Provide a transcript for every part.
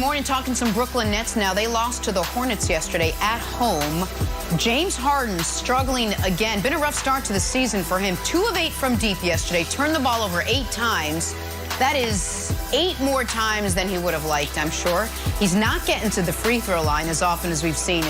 Morning, talking some Brooklyn Nets now. They lost to the Hornets yesterday at home. James Harden struggling again. Been a rough start to the season for him. 2 of 8 from deep yesterday. Turned the ball over 8 times. That is 8 more times than he would have liked, I'm sure. He's not getting to the free throw line as often as we've seen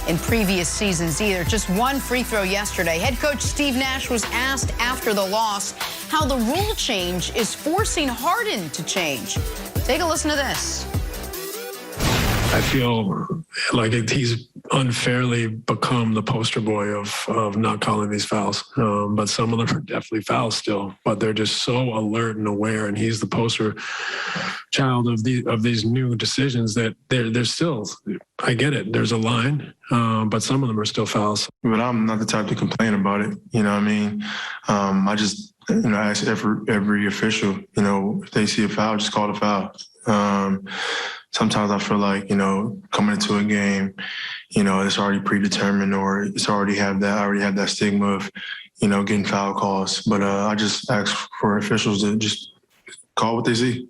in previous seasons either. Just 1 free throw yesterday. Head coach Steve Nash was asked after the loss how the rule change is forcing Harden to change. Take a listen to this. I feel like he's unfairly become the poster boy of not calling these fouls. But some of them are definitely fouls still. But they're just so alert and aware, and he's the poster child of these new decisions that they're still. I get it. There's a line, but some of them are still fouls. But I'm not the type to complain about it. You know what I mean? I just ask every official. If they see a foul, just call the foul. Sometimes I feel like, coming into a game, it's already predetermined, or I already have that stigma of, getting foul calls. But I just ask for officials to just call what they see.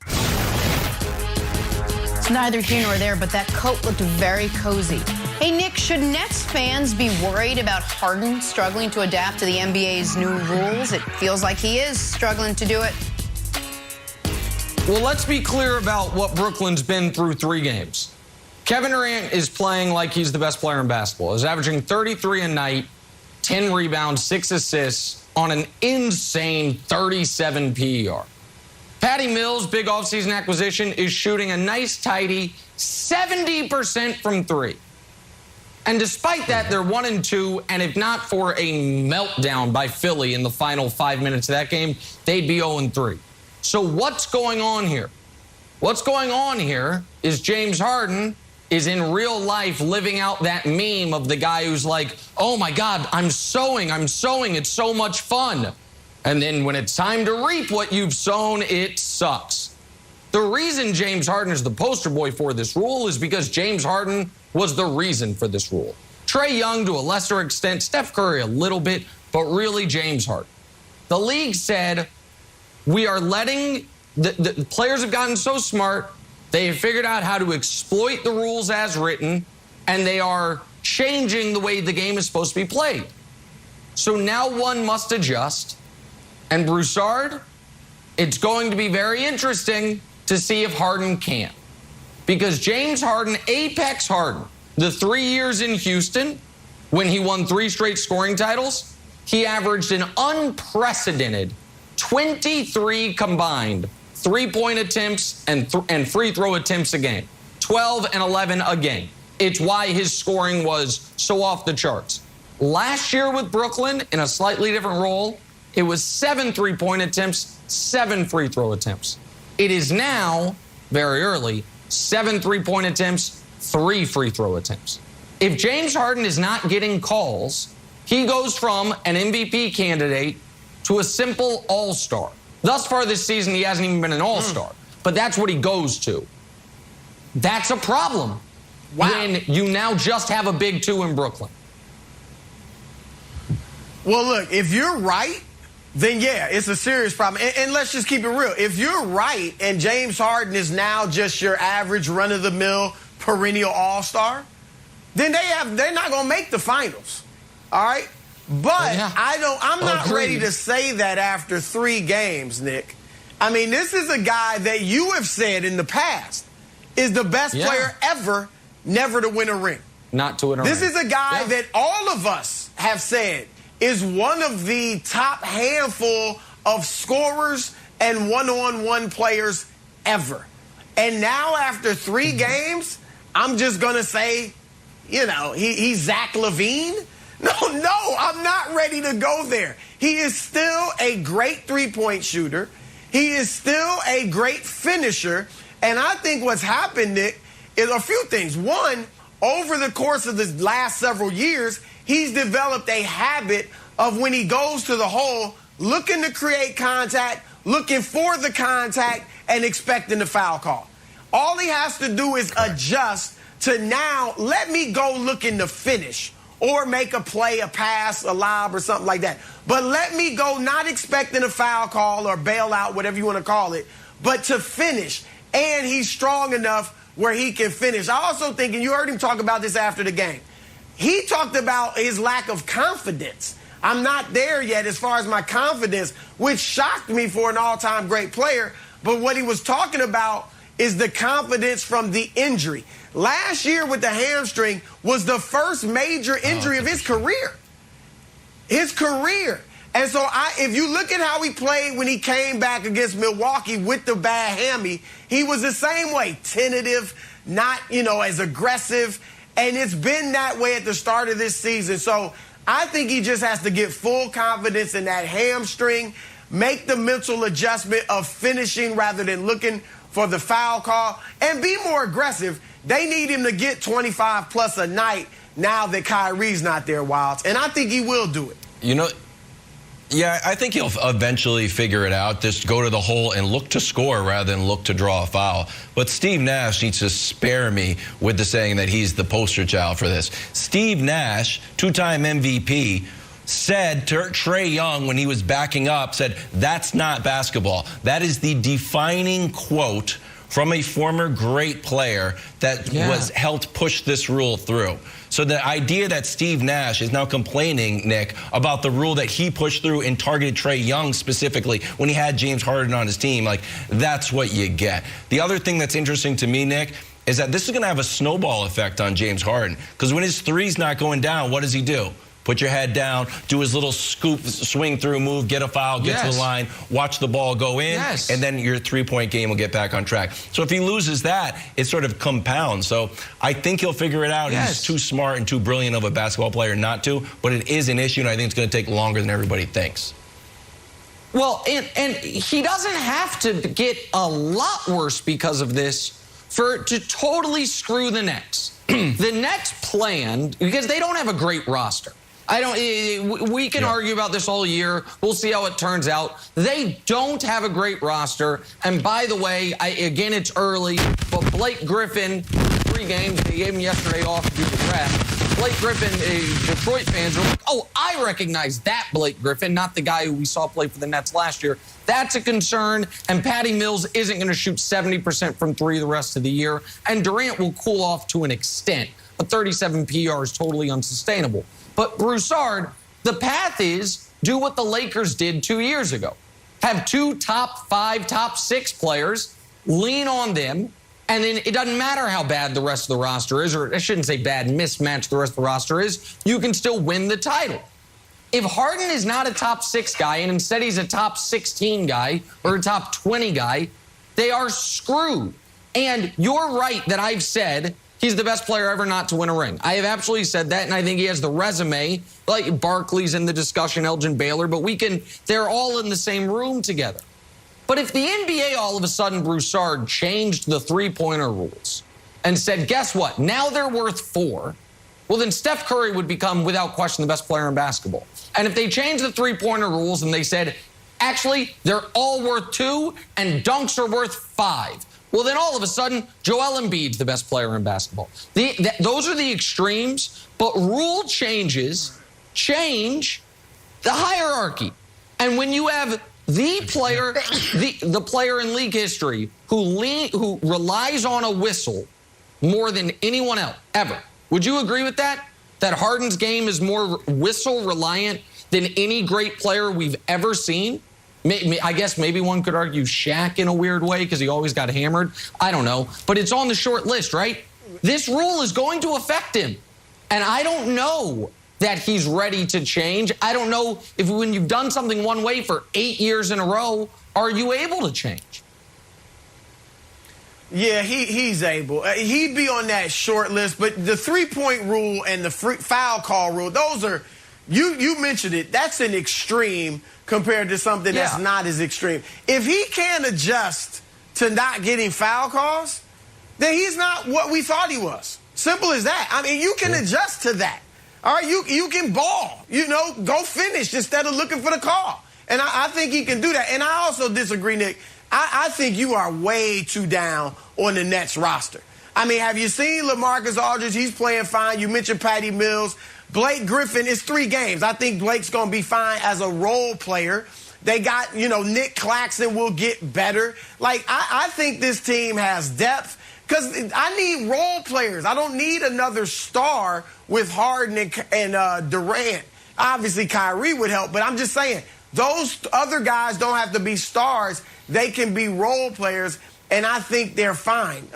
It's neither here nor there, but that coat looked very cozy. Hey, Nick, should Nets fans be worried about Harden struggling to adapt to the NBA's new rules? It feels like he is struggling to do it. Well, let's be clear about what Brooklyn's been through 3 games. Kevin Durant is playing like he's the best player in basketball. He's averaging 33 a night, 10 rebounds, 6 assists on an insane 37 PER. Patty Mills, big offseason acquisition, is shooting a nice, tidy 70% from 3. And despite that, they're 1-2, and if not for a meltdown by Philly in the final 5 minutes of that game, they'd be 0-3. So what's going on here? What's going on here is James Harden is in real life living out that meme of the guy who's like, oh my God, I'm sowing, it's so much fun. And then when it's time to reap what you've sown, it sucks. The reason James Harden is the poster boy for this rule is because James Harden was the reason for this rule. Trae Young to a lesser extent, Steph Curry a little bit, but really James Harden. The league said, we are letting the players have gotten so smart, they have figured out how to exploit the rules as written, and they are changing the way the game is supposed to be played. So now one must adjust. And Broussard, it's going to be very interesting to see if Harden can. Because James Harden, Apex Harden, the 3 years in Houston, when he won 3 straight scoring titles, he averaged an unprecedented 23 combined three-point attempts and free throw attempts a game. 12 and 11 a game. It's why his scoring was so off the charts. Last year with Brooklyn, in a slightly different role, it was 7 three-point attempts, 7 free throw attempts. It is now, very early, 7 three-point attempts, 3 free throw attempts. If James Harden is not getting calls, he goes from an MVP candidate to a simple all-star. Thus far this season, he hasn't even been an all-star, but that's what he goes to. That's a problem when you now just have a big 2 in Brooklyn. Well, look, if you're right, then yeah, it's a serious problem. And let's just keep it real. If you're right and James Harden is now just your average run-of-the-mill perennial all-star, then they're not going to make the finals, all right? But yeah, I'm not ready to say that after 3 games, Nick. I mean, this is a guy that you have said in the past is the best player ever never to win a ring. Not to win a ring. This is a guy that all of us have said is one of the top handful of scorers and one-on-one players ever. And now after 3 games, I'm just going to say, he's Zach LaVine. No, I'm not ready to go there. He is still a great three-point shooter. He is still a great finisher. And I think what's happened, Nick, is a few things. One, over the course of the last several years, he's developed a habit of when he goes to the hole, looking to create contact, looking for the contact, and expecting the foul call. All he has to do is adjust to now, let me go looking to finish, or make a play, a pass, a lob, or something like that. But let me go not expecting a foul call or bailout, whatever you want to call it, but to finish. and he's strong enough where he can finish. I also think, and you heard him talk about this after the game, he talked about his lack of confidence. I'm not there yet as far as my confidence, which shocked me for an all-time great player. But what he was talking about is the confidence from the injury. Last year with the hamstring was the first major injury of his career. His career. And so if you look at how he played when he came back against Milwaukee with the bad hammy, he was the same way, tentative, not, as aggressive. And it's been that way at the start of this season. So I think he just has to get full confidence in that hamstring, make the mental adjustment of finishing rather than looking for the foul call, and be more aggressive. They need him to get 25 plus a night now that Kyrie's not there, Wilds. And I think he will do it. Yeah, I think he'll eventually figure it out. Just go to the hole and look to score rather than look to draw a foul. But Steve Nash needs to spare me with the saying that he's the poster child for this. Steve Nash, two-time MVP, said to Trae Young when he was backing up, said, "That's not basketball." That is the defining quote from a former great player that was helped push this rule through. So the idea that Steve Nash is now complaining, Nick, about the rule that he pushed through and targeted Trae Young specifically when he had James Harden on his team, that's what you get. The other thing that's interesting to me, Nick, is that this is going to have a snowball effect on James Harden. Because when his three's not going down, what does he do? Put your head down, do his little scoop, swing through move, get a foul, get to the line, watch the ball go in, and then your three-point game will get back on track. So if he loses that, it sort of compounds. So I think he'll figure it out. He's too smart and too brilliant of a basketball player not to, but it is an issue, and I think it's going to take longer than everybody thinks. Well, and he doesn't have to get a lot worse because of this for it to totally screw the Nets. The Nets planned, because they don't have a great roster. We can argue about this all year. We'll see how it turns out. They don't have a great roster. And by the way, again, it's early, but Blake Griffin, 3 games, they gave him yesterday off to do the draft. Blake Griffin, Detroit fans are like, oh, I recognize that Blake Griffin, not the guy who we saw play for the Nets last year. That's a concern. And Patty Mills isn't going to shoot 70% from 3 the rest of the year. And Durant will cool off to an extent. A 37 PR is totally unsustainable. But Broussard, the path is do what the Lakers did 2 years ago. Have 2 top 5, top 6 players, lean on them, and then it doesn't matter how bad the rest of the roster is, or I shouldn't say bad, mismatch the rest of the roster is, you can still win the title. If Harden is not a top 6 guy and instead he's a top 16 guy or a top 20 guy, they are screwed. And you're right that I've said he's the best player ever not to win a ring. I have absolutely said that, and I think he has the resume. Like Barkley's in the discussion, Elgin Baylor, but they're all in the same room together. But if the NBA all of a sudden, Broussard, changed the three-pointer rules and said, guess what? Now they're worth 4. Well, then Steph Curry would become, without question, the best player in basketball. And if they changed the three-pointer rules and they said, actually, they're all worth 2 and dunks are worth 5. Well, then all of a sudden, Joel Embiid's the best player in basketball. Those are the extremes, but rule changes change the hierarchy. And when you have the player, the player in league history who relies on a whistle more than anyone else ever, would you agree with that? That Harden's game is more whistle reliant than any great player we've ever seen? I guess maybe one could argue Shaq in a weird way because he always got hammered. I don't know. But it's on the short list, right? This rule is going to affect him. And I don't know that he's ready to change. I don't know if when you've done something one way for 8 years in a row, are you able to change? Yeah, he's able. He'd be on that short list. But the three-point rule and the foul call rule, those are, you mentioned it, that's an extreme compared to something that's not as extreme. If he can't adjust to not getting foul calls, then he's not what we thought he was. Simple as that. I mean, you can adjust to that. All right, you can ball, go finish instead of looking for the call. And I think he can do that. And I also disagree, Nick. I think you are way too down on the Nets roster. I mean, have you seen LaMarcus Aldridge? He's playing fine. You mentioned Patty Mills. Blake Griffin is 3 games. I think Blake's going to be fine as a role player. They got, Nick Claxton will get better. Like, I think this team has depth because I need role players. I don't need another star with Harden and Durant. Obviously, Kyrie would help, but I'm just saying, those other guys don't have to be stars. They can be role players, and I think they're fine.